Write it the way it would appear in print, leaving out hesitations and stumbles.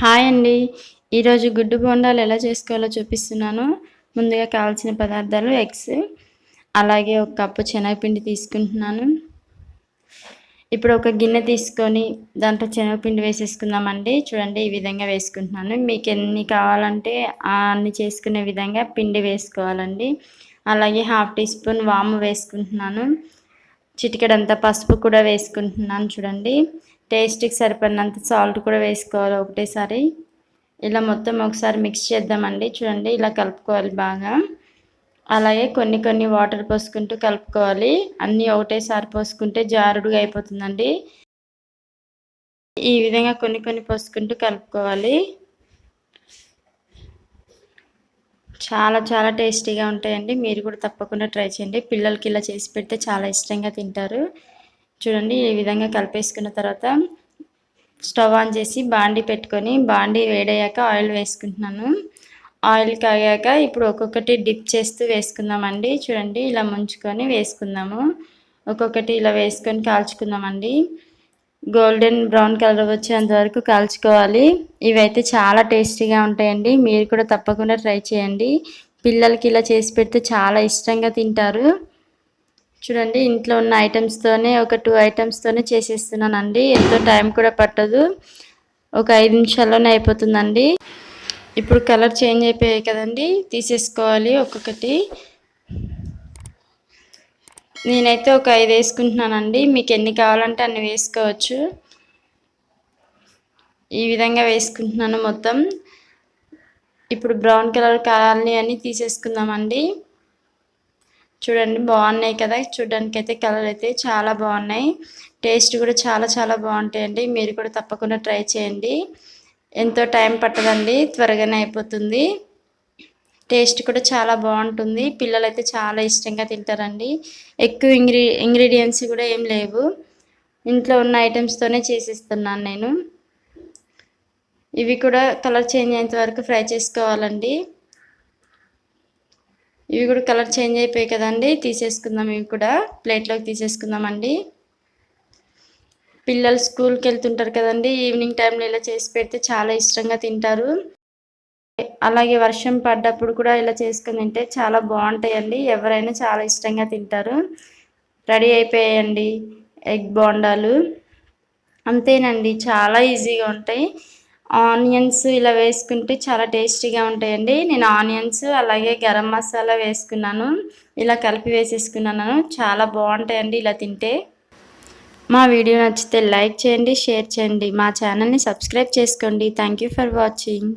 Hi అండి. ఈరోజు గుడ్డు బోండాలు ఎలా చేసుకోవాలో చూపిస్తున్నాను. ముందుగా కావాల్సిన పదార్థాలు ఎగ్స్, అలాగే ఒక కప్పు శనగపిండి తీసుకుంటున్నాను. ఇప్పుడు ఒక గిన్నె తీసుకొని దాంట్లో శనగపిండి వేసేసుకుందామండి. చూడండి ఈ విధంగా వేసుకుంటున్నాను. మీకు ఎన్ని కావాలంటే అన్ని చేసుకునే విధంగా పిండి వేసుకోవాలండి. అలాగే 1/2 టీ స్పూన్ వాము వేసుకుంటున్నాను. చిటికెడంత పసుపు కూడా వేసుకుంటున్నాను. చూడండి టేస్ట్కి సరిపడినంత సాల్ట్ కూడా వేసుకోవాలి ఒకటేసారి. ఇలా మొత్తం ఒకసారి మిక్స్ చేద్దామండి. చూడండి ఇలా కలుపుకోవాలి బాగా. అలాగే కొన్ని కొన్ని వాటర్ పోసుకుంటూ కలుపుకోవాలి. అన్నీ ఒకటేసారి పోసుకుంటే జారుడుగా అయిపోతుందండి. ఈ విధంగా కొన్ని కొన్ని పోసుకుంటూ కలుపుకోవాలి. చాలా చాలా టేస్టీగా ఉంటాయండి. మీరు కూడా తప్పకుండా ట్రై చేయండి. పిల్లలకి ఇలా చేసి పెడితే చాలా ఇష్టంగా తింటారు. చూడండి ఈ విధంగా కలిపేసుకున్న తర్వాత స్టవ్ ఆన్ చేసి బాండీ పెట్టుకొని బాండీ వేడయ్యాక ఆయిల్ వేసుకుంటున్నాను. ఆయిల్ కాగాక ఇప్పుడు ఒక్కొక్కటి డిప్ చేస్తూ వేసుకుందామండి. చూడండి ఇలా ముంచుకొని వేసుకుందాము. ఒక్కొక్కటి ఇలా వేసుకొని కాల్చుకుందామండి. గోల్డెన్ బ్రౌన్ కలర్ వచ్చేంత వరకు కాల్చుకోవాలి. ఇవైతే చాలా టేస్టీగా ఉంటాయండి. మీరు కూడా తప్పకుండా ట్రై చేయండి. పిల్లలకి ఇలా చేసి పెడితే చాలా ఇష్టంగా తింటారు. చూడండి ఇంట్లో ఉన్న ఐటమ్స్తోనే ఒక 2 ఐటమ్స్తోనే చేసేస్తున్నానండి. ఎంతో టైం కూడా పట్టదు. ఒక 5 నిమిషాల్లోనే అయిపోతుందండి. ఇప్పుడు కలర్ చేంజ్ అయిపోయాయి కదండి, తీసేసుకోవాలి ఒక్కొక్కటి. నేనైతే ఒక 5 వేసుకుంటున్నానండి. మీకు ఎన్ని కావాలంటే అన్ని వేసుకోవచ్చు. ఈ విధంగా వేసుకుంటున్నాను మొత్తం. ఇప్పుడు బ్రౌన్ కలర్ కావాలి అని తీసేసుకుందామండి. చూడండి బాగున్నాయి కదా, చూడడానికి అయితే కలర్ అయితే చాలా బాగున్నాయి. టేస్ట్ కూడా చాలా చాలా బాగుంటాయండి. మీరు కూడా తప్పకుండా ట్రై చేయండి. ఎంతో టైం పట్టదండి, త్వరగానే అయిపోతుంది. టేస్ట్ కూడా చాలా బాగుంటుంది. పిల్లలు అయితే చాలా ఇష్టంగా తింటారండి. ఎక్కువ ఇంగ్రీడియంట్స్ కూడా ఏం లేవు. ఇంట్లో ఉన్న ఐటమ్స్తోనే చేసిస్తున్నాను నేను. ఇవి కూడా కలర్ చేంజ్ అయ్యేంత వరకు ఫ్రై చేసుకోవాలండి. ఇవి కూడా కలర్ చేంజ్ అయిపోయాయి కదండి, తీసేసుకుందాం. ఇవి కూడా ప్లేట్లోకి తీసేసుకుందామండి. పిల్లలు స్కూల్కి వెళ్తుంటారు కదండి, ఈవినింగ్ టైంలో ఇలా చేసి పెడితే చాలా ఇష్టంగా తింటారు. అలాగే వర్షం పడ్డప్పుడు కూడా ఇలా చేసుకుని తింటే చాలా బాగుంటాయండి. ఎవరైనా చాలా ఇష్టంగా తింటారు. రెడీ అయిపోయాయండి ఎగ్ బోండాలు. అంతేనండి, చాలా ఈజీగా ఉంటాయి. ఆనియన్స్ ఇలా వేసుకుంటే చాలా టేస్టీగా ఉంటాయండి. నేను ఆనియన్స్ అలాగే గరం మసాలా వేసుకున్నాను. ఇలా కలిపి వేసేసుకున్నాను. చాలా బాగుంటాయండి ఇలా తింటే. మా వీడియో నచ్చితే లైక్ చేయండి, షేర్ చేయండి. మా ఛానల్ని సబ్స్క్రైబ్ చేసుకోండి. Thank you for watching.